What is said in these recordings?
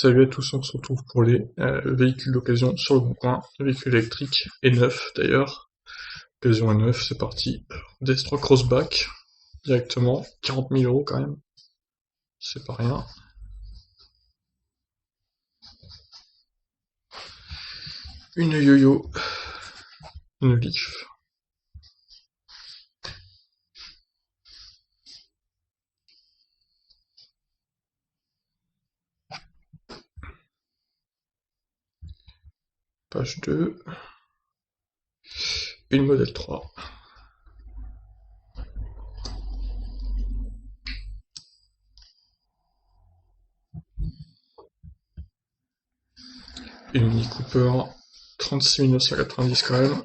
Salut à tous, on se retrouve pour les véhicules d'occasion sur le bon coin. Le véhicule électrique est neuf d'ailleurs. Occasion est neuf, c'est parti. DS3 Crossback, directement. 40 000 euros quand même. C'est pas rien. Une yo-yo. Une Leaf. Page 2. Une modèle 3. Une Mini Cooper. 36 990 quand même.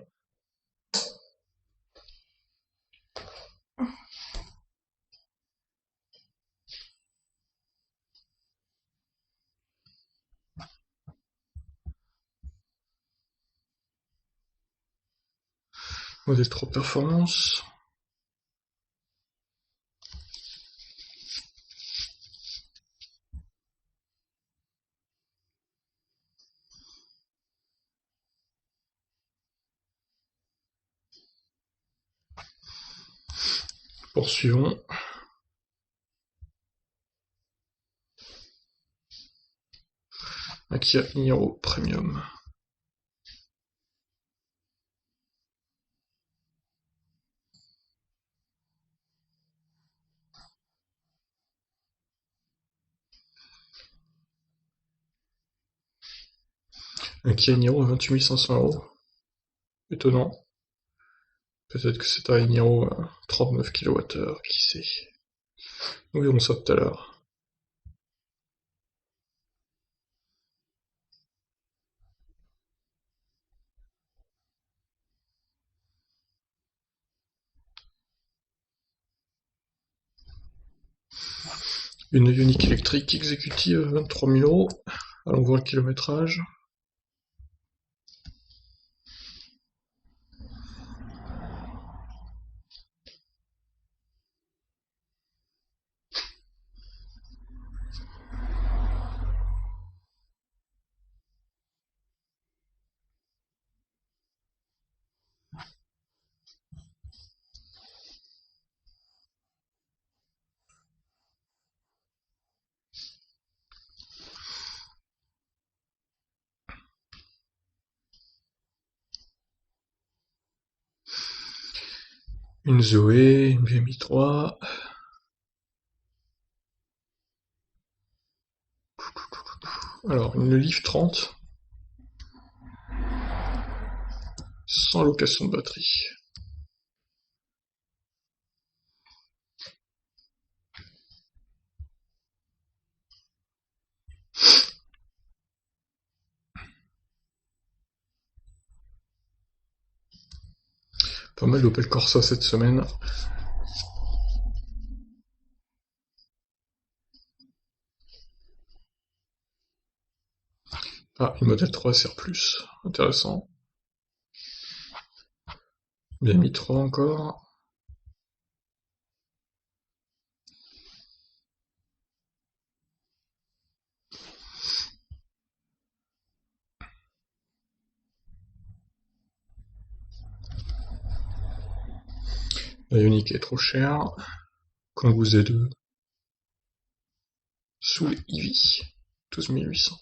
Modèle 3 Performance. Poursuivons. Un Kia Niro Premium. Un Kia Niro à 28 500 euros. Étonnant. Peut-être que c'est un Niro à 39 kWh, qui sait. Nous verrons ça tout à l'heure. Une Ioniq électrique exécutive, 23 000 euros. Allons voir le kilométrage. Une Zoé, une BMI 3. Alors, une Leaf 30. Sans location de batterie. Pas mal d'Opel Corsa cette semaine. Ah, une Model 3 SR+. Intéressant. BMI 3 encore. La Ioniq est trop chère. Kangoo Z2. Sous les Eevee. 12 800.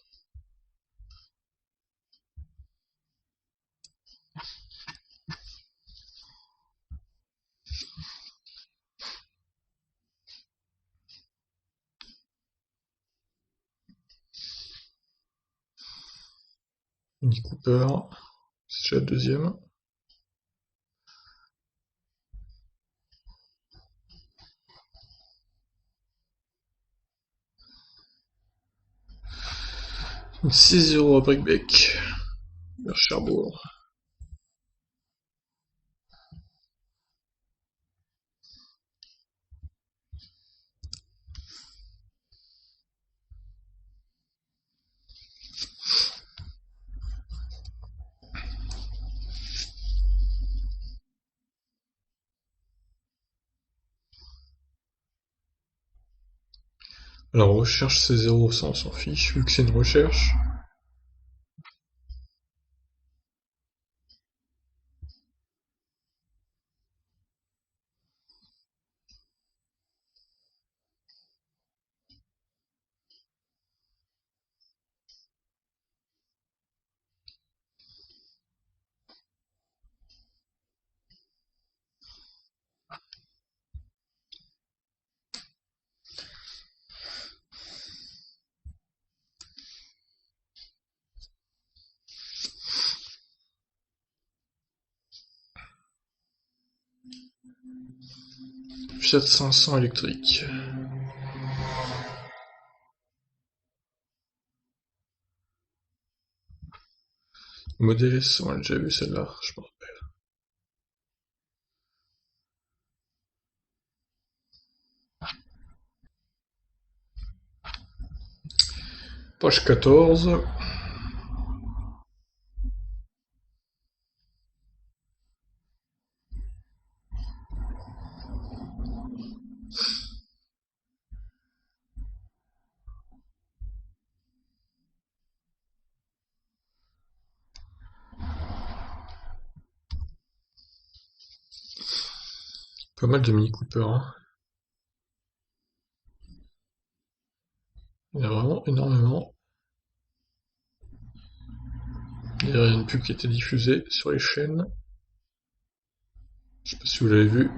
Mini Cooper. C'est déjà la deuxième. Une 6 € à Brickbeck. Vers Cherbourg. Alors recherche c'est 0, ça on s'en fiche, vu que c'est une recherche. Fiat 500 électrique. Modèle S, on l'a déjà vu celle-là, je me rappelle. Page 14. Pas mal de Mini Cooper, hein. Il y en a vraiment énormément. Il y a une pub qui a été diffusée sur les chaînes. Je sais pas si vous l'avez vu.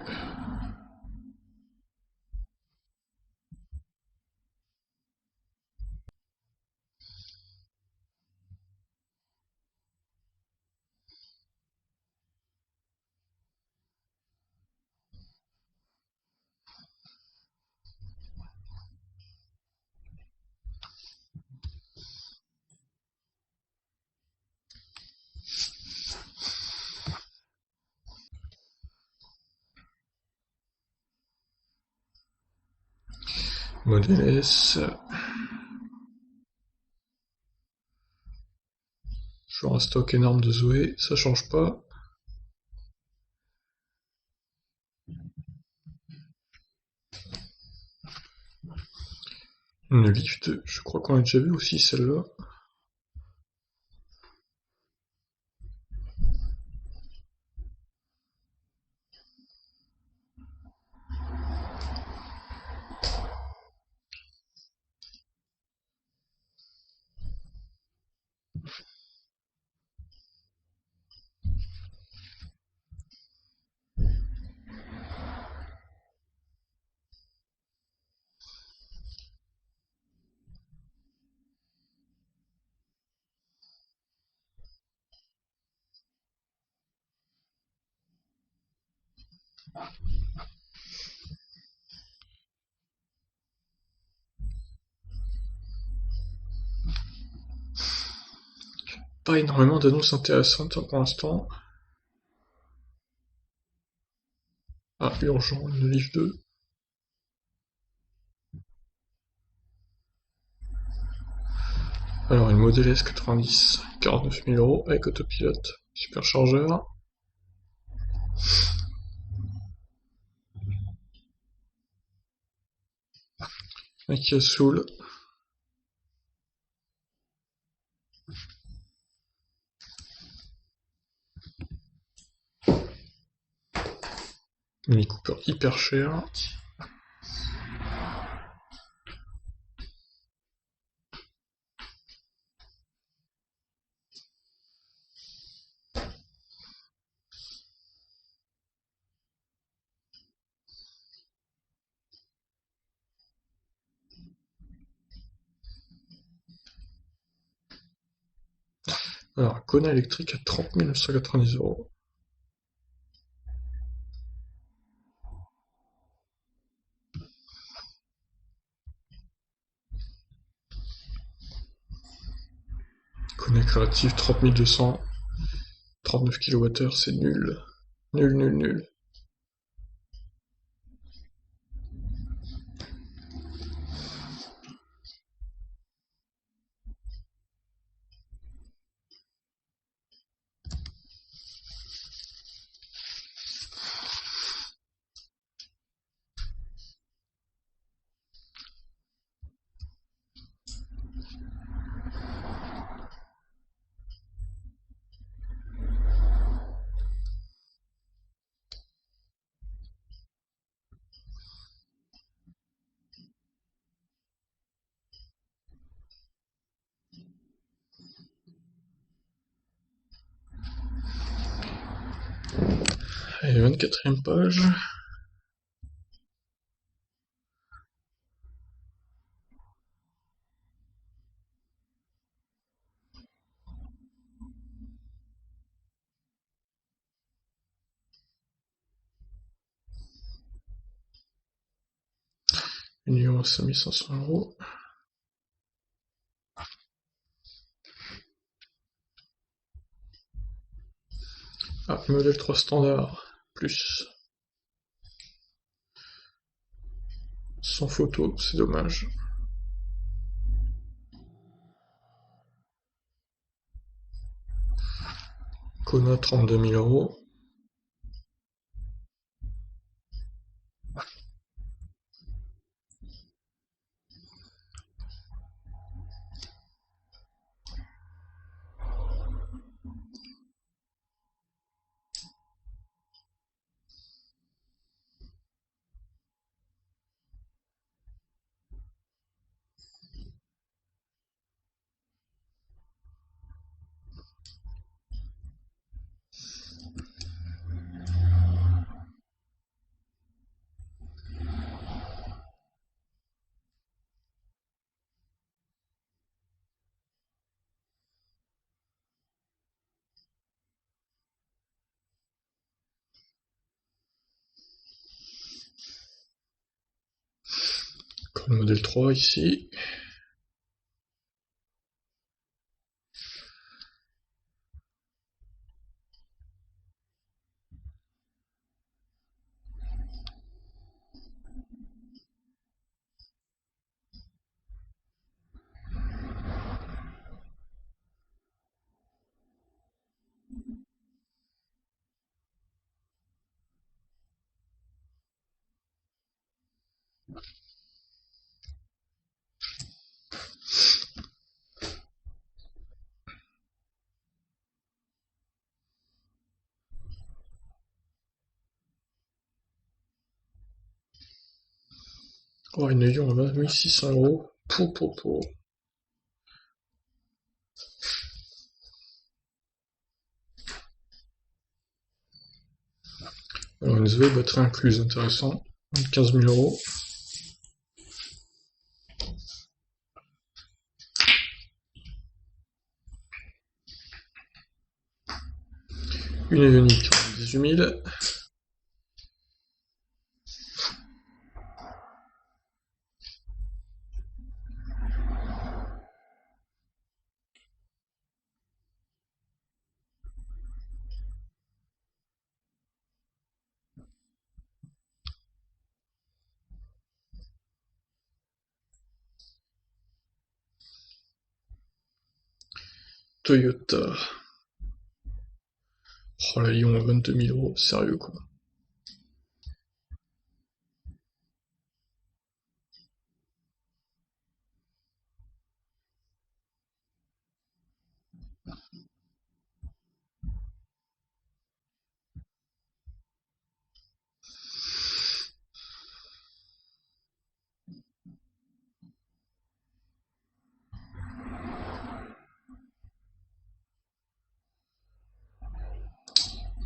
Modèle S. Toujours un stock énorme de Zoé, ça change pas. Une lift, je crois qu'on a déjà vu aussi celle-là. Pas énormément d'annonces intéressantes pour l'instant. Ah, urgent, une Leaf 2. Alors, une Model S 90, 49 000 euros avec autopilote, superchargeur. Un Kia Soul. Mini Cooper hyper cher. Alors, un Kona électrique à 30 990 euros. Kona créatif 30 200. 39 kWh, c'est nul. Nul, nul, nul. Allez, 24e page. Union à 5500 €. Ah, modèle 3 standard, plus. Sans photo, c'est dommage. Kona, 32 000 €. Encore le modèle 3 ici. Oh, une Lyon à 1600 €. Pou. Alors, une SV, batterie incluse, intéressant. 15 000 €. Une Ioniq, 18 000. Toyota. Oh, la Lyon à 22 000 €. Sérieux, quoi.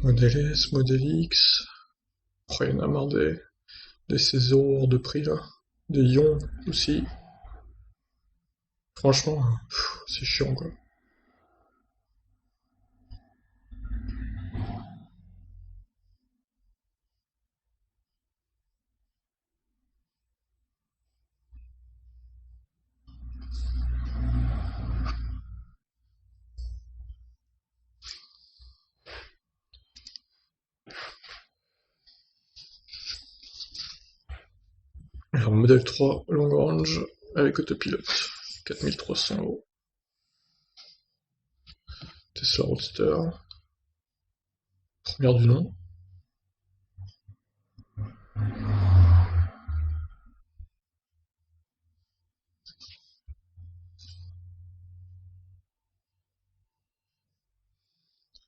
Modèle S, modèle X. Oh, il y en a marre des 16 € hors de prix, là. Des Ion, aussi. Franchement, c'est chiant, quoi. Alors, modèle 3, long range, avec autopilote. 4300 €. Tesla Roadster. Première du nom.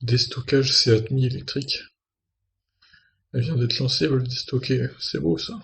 Déstockage Seat Mi électrique. Elle vient d'être lancée, ils veulent le déstocker. C'est beau, ça.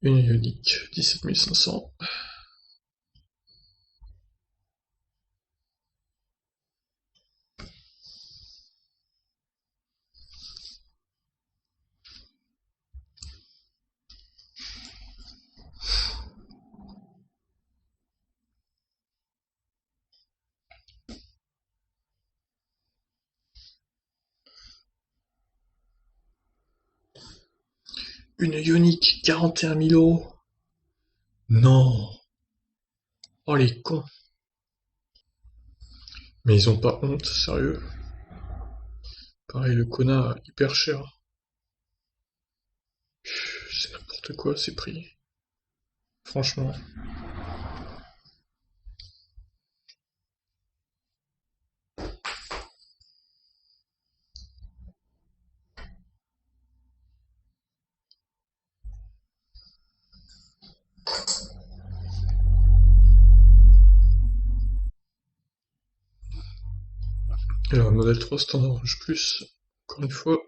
Une Ioniq, 17 500. Une Ioniq, 41 000 euros. Non. Oh les cons. Mais ils ont pas honte, sérieux. Pareil, le Kona, hyper cher. C'est n'importe quoi ces prix. Franchement. Alors, modèle 3 standard rouge plus, encore une fois.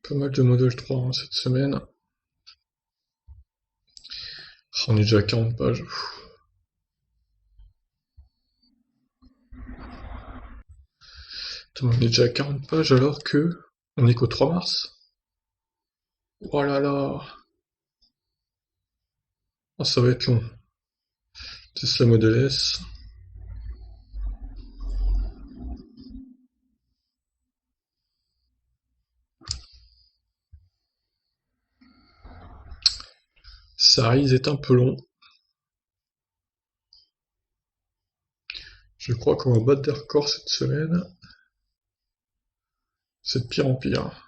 Pas mal de modèle 3 hein, cette semaine. On est déjà à 40 pages. Attends, on est déjà à 40 pages alors que on est qu'au 3 mars. Oh là là. Oh, ça va être long. Tesla Model S. Ça risque d'être un peu long. Je crois qu'on va battre des records cette semaine. C'est de pire en pire.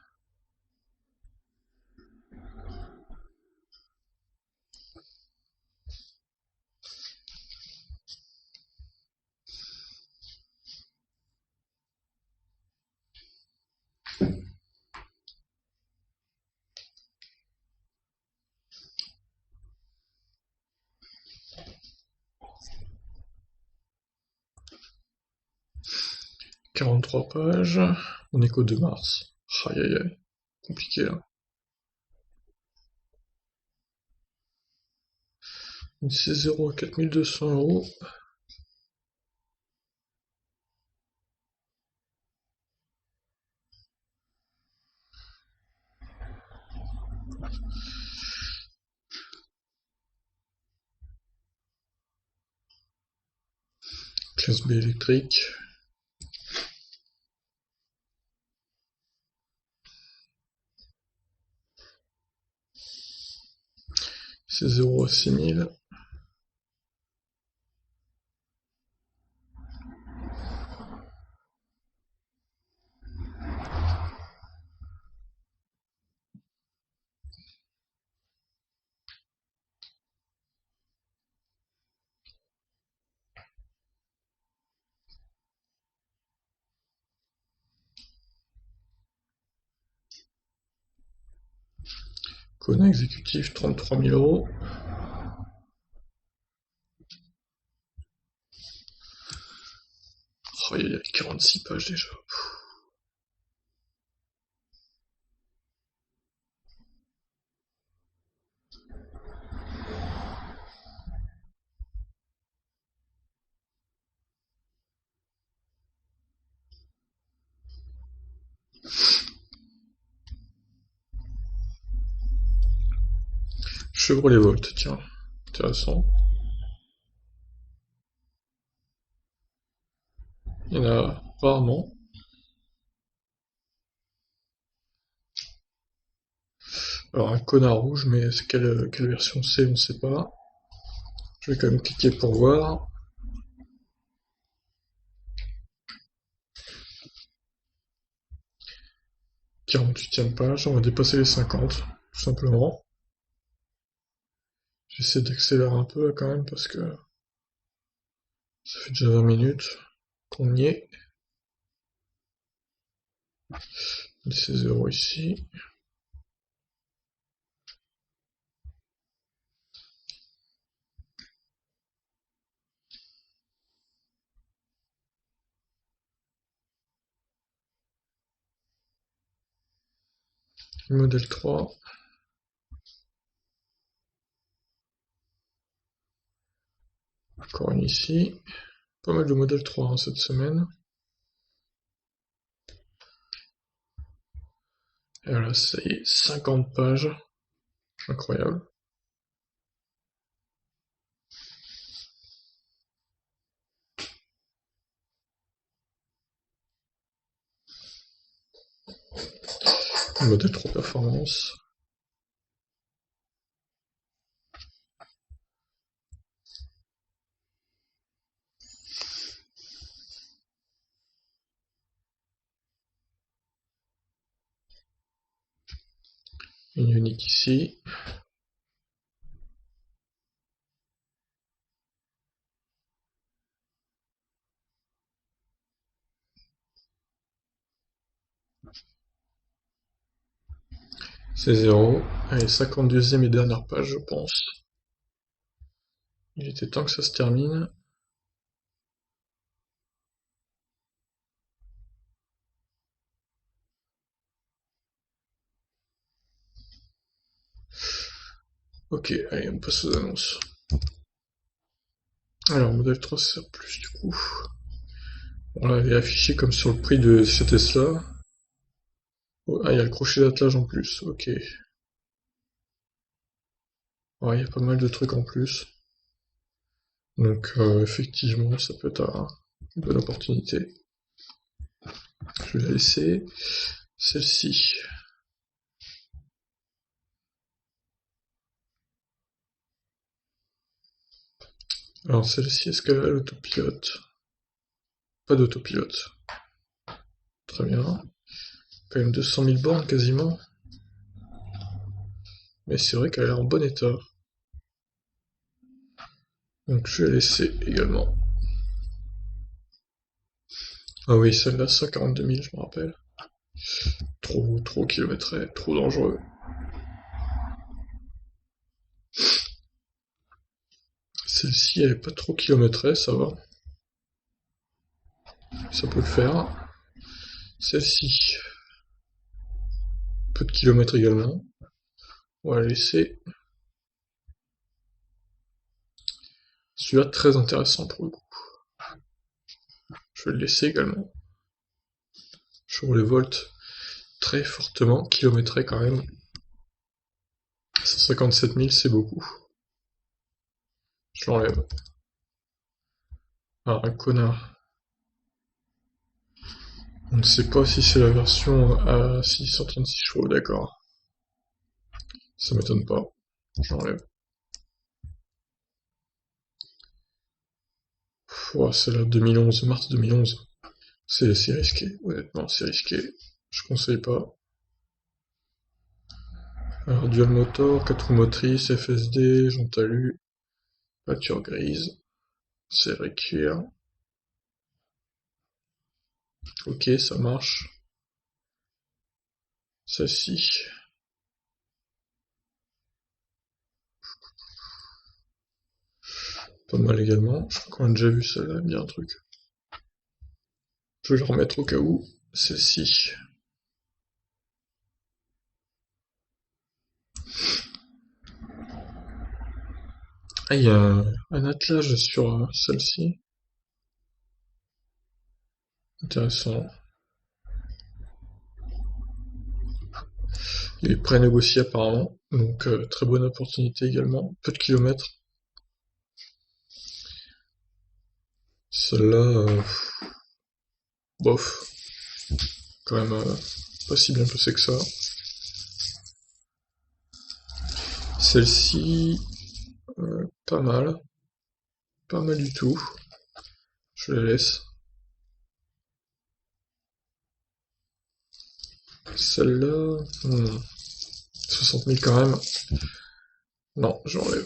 43 pages. On est qu'au 2 mars. Aïe aïe aïe. Compliqué là. Une 16 € à 4200 euros. Classe B électrique. 16 € à 6000. Kona exécutif, 33 000 euros. Oh, il y a 46 pages déjà. Chevrolet Volt, tiens. Intéressant. Il y en a rarement. Alors un Kona rouge, mais c'est quelle version c'est, on ne sait pas. Je vais quand même cliquer pour voir. 48e page, on va dépasser les 50, tout simplement. J'essaie d'accélérer un peu là quand même parce que ça fait déjà 20 minutes qu'on y est. 16 € ici. Modèle 3. Encore une ici. Pas mal de modèle 3 hein, cette semaine. Et voilà, ça y est, 50 pages. Incroyable. Modèle 3 performance. Une unique ici. C'est 0. Allez, 52e et dernière page, je pense. Il était temps que ça se termine. Ok, allez, on passe aux annonces. Alors, modèle 3 sert plus du coup. On l'avait affiché comme sur le prix de chez Tesla. Oh, ah, il y a le crochet d'attelage en plus, ok. Ouais, il y a pas mal de trucs en plus. Donc, effectivement, ça peut être une bonne opportunité. Je vais la laisser. Celle-ci. Alors, celle-ci, est-ce qu'elle a l'autopilote? Pas d'autopilote. Très bien. Quand même 200 000 bornes quasiment. Mais c'est vrai qu'elle est en bon état. Donc je vais la laisser également. Ah oui, celle-là, 142 000, je me rappelle. Trop kilométré, trop dangereux. Celle-ci, elle est pas trop kilométrée, ça va. Ça peut le faire. Celle-ci, peu de kilomètres également. On va la laisser. Celui-là, très intéressant pour le coup. Je vais le laisser également. Chevrolet Volt, très fortement kilométré quand même. 157 000, c'est beaucoup. Je l'enlève. Ah, un connard. On ne sait pas si c'est la version à 636 chevaux, d'accord. Ça m'étonne pas. J'enlève. Ouah, c'est la 2011, mars 2011. C'est risqué, honnêtement, c'est risqué. Je conseille pas. Alors, dual motor, 4 roues motrices, FSD, jante alu, peinture grise, serré cuir. Ok, ça marche. Celle-ci. Pas mal également. Je crois qu'on a déjà vu celle-là, il me dit un truc. Je vais le remettre au cas où. Celle-ci. Ah, il y a un attelage sur celle-ci. Intéressant. Il est pré-négocié apparemment, donc très bonne opportunité également. Peu de kilomètres. Celle-là, bof. Quand même pas si bien passé que ça. Celle-ci, pas mal. Pas mal du tout. Je la laisse. Celle-là, 60 000 quand même. Non, j'enlève.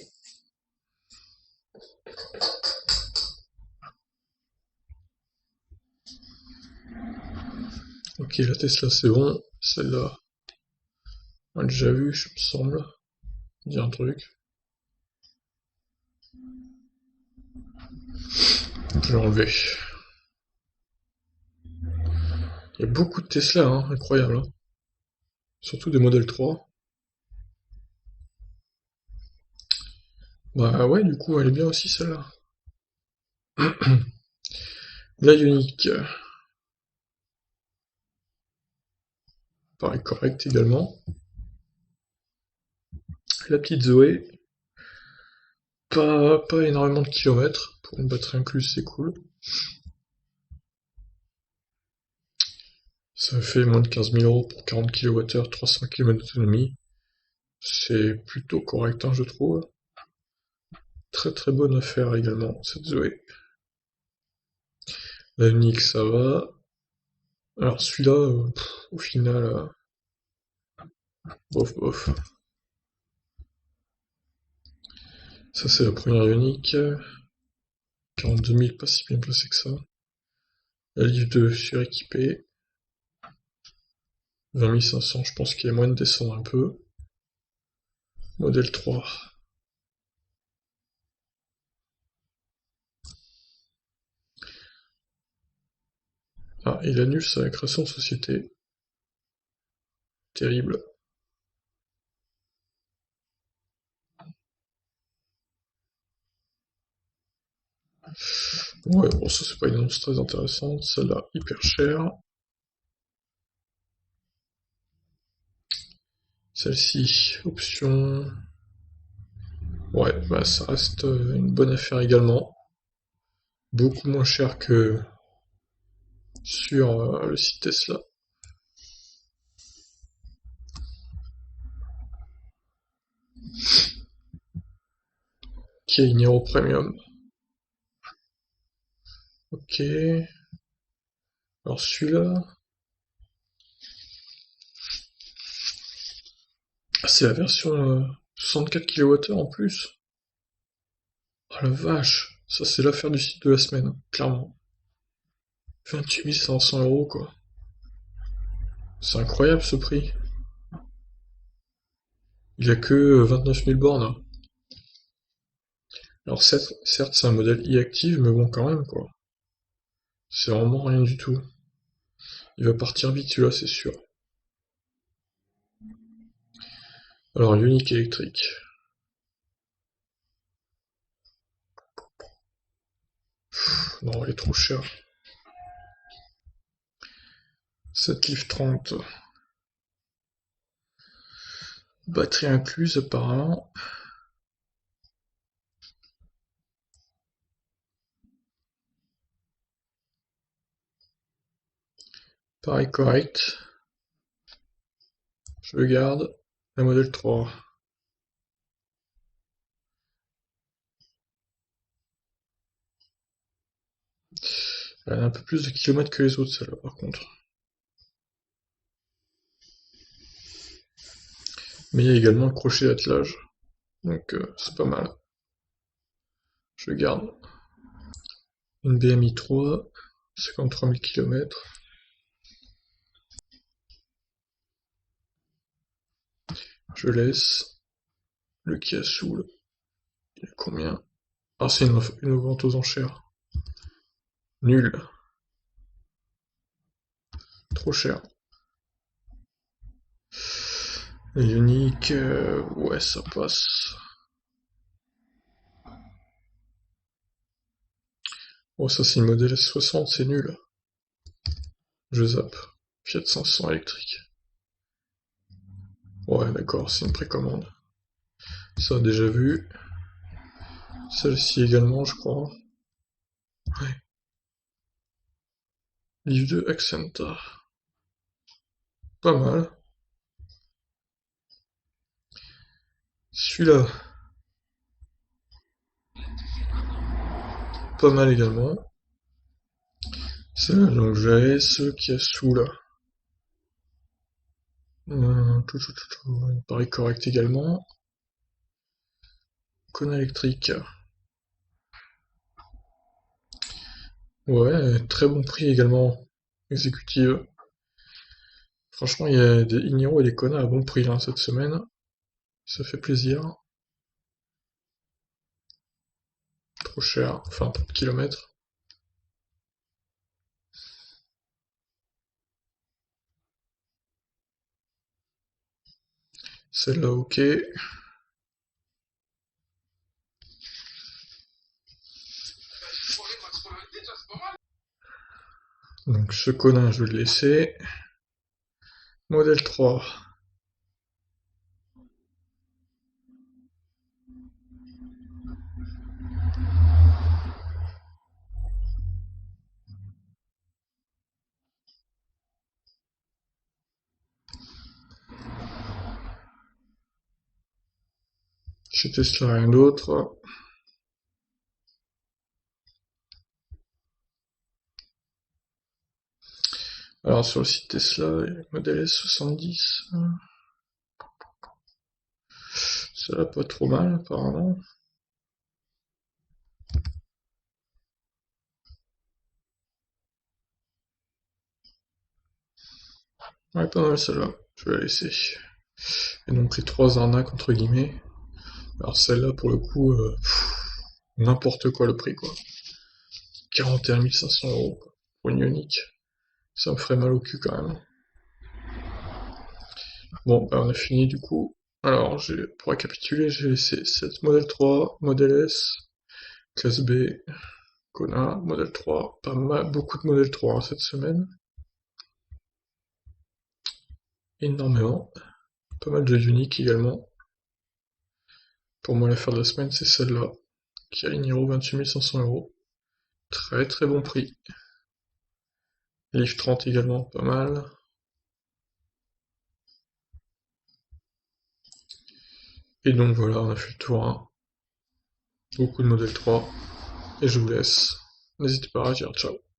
Ok, Ok, la Tesla c'est bon. Celle-là, on l'a déjà vu, je me semble. Dire un truc. Je l'ai enlevé. Il y a beaucoup de Tesla, hein, incroyable. Hein. Surtout des modèles 3. Bah ouais, du coup, elle est bien aussi celle-là. La Ioniq, pareil, correct également. La petite Zoé, pas énormément de kilomètres. Pour une batterie incluse, c'est cool. Ça fait moins de 15 000 € pour 40 kWh, 300 km d'autonomie. C'est plutôt correct, hein, je trouve. Très très bonne affaire également, cette Zoé. La Ioniq, ça va. Alors celui-là, au final, bof bof. Ça c'est la première Ioniq. 42 000, pas si bien placé que ça. La Leaf 2 suréquipée. 20 500, je pense qu'il y a moyen de descendre un peu. Modèle 3. Ah, il annule sa création de société. Terrible. Ouais, bon, ça c'est pas une annonce très intéressante. Celle-là, hyper chère. Celle-ci, option. Ouais, bah ça reste une bonne affaire également. Beaucoup moins cher que sur le site Tesla. Qui est une Hero Premium. Ok. Alors celui-là. Ah, c'est la version 64 kWh en plus. Oh la vache. Ça c'est l'affaire du site de la semaine, clairement. 28 500 € quoi. C'est incroyable ce prix. Il y a que 29 000 bornes. Hein. Alors certes c'est un modèle e-active, mais bon quand même quoi. C'est vraiment rien du tout. Il va partir vite celui-là, c'est sûr. Alors Ioniq électrique. Non, elle est trop chère. Cette Leaf 30. Batterie incluse apparemment. Pareil correct. Je le garde. La modèle 3. Elle a un peu plus de kilomètres que les autres celle-là par contre. Mais il y a également le crochet d'attelage. Donc c'est pas mal. Je le garde. Une BMI 3. 53 000 km. Je laisse. Le Kia Soul. Il est combien? Ah, c'est une vente aux enchères. Nul. Trop cher. Unique, ouais, ça passe. Oh, ça c'est une modèle S60, c'est nul. Je zappe. Fiat 500 électrique. Ouais, d'accord, c'est une précommande. Ça, déjà vu. Celle-ci également, je crois. Ouais. Livre 2 Accenta. Pas mal. Celui-là. Pas mal également. C'est la longue GS qui a sous là. Il paraît correct également. Cône électrique. Ouais, très bon prix également. Exécutive. Franchement, il y a des Igniro et des Kona à bon prix hein, cette semaine. Ça fait plaisir. Trop cher, enfin trop de kilomètres. Celle-là, ok. Donc ce Kona, je vais le laisser. Modèle 3. Chez Tesla, rien d'autre. Alors sur le site Tesla, il y a le modèle S70. Ça va pas trop mal apparemment. Ouais, pas mal celle-là. Je vais la laisser. Et donc les trois arnaques entre guillemets. Alors celle-là pour le coup, n'importe quoi le prix quoi. 41 500 € quoi, pour une Ioniq. Ça me ferait mal au cul quand même. Bon, bah on a fini du coup. Alors, pour récapituler, j'ai laissé 7 modèle 3, modèle S, classe B, Kona, modèle 3, pas mal, beaucoup de modèle 3 hein, cette semaine. Énormément. Pas mal de Unique également. Pour moi, l'affaire de la semaine, c'est celle-là, qui aligne 28 500 €. Très très bon prix. Livre 30 également, pas mal. Et donc voilà, on a fait le tour. Hein. Beaucoup de modèle 3. Et je vous laisse. N'hésitez pas à réagir. Ciao.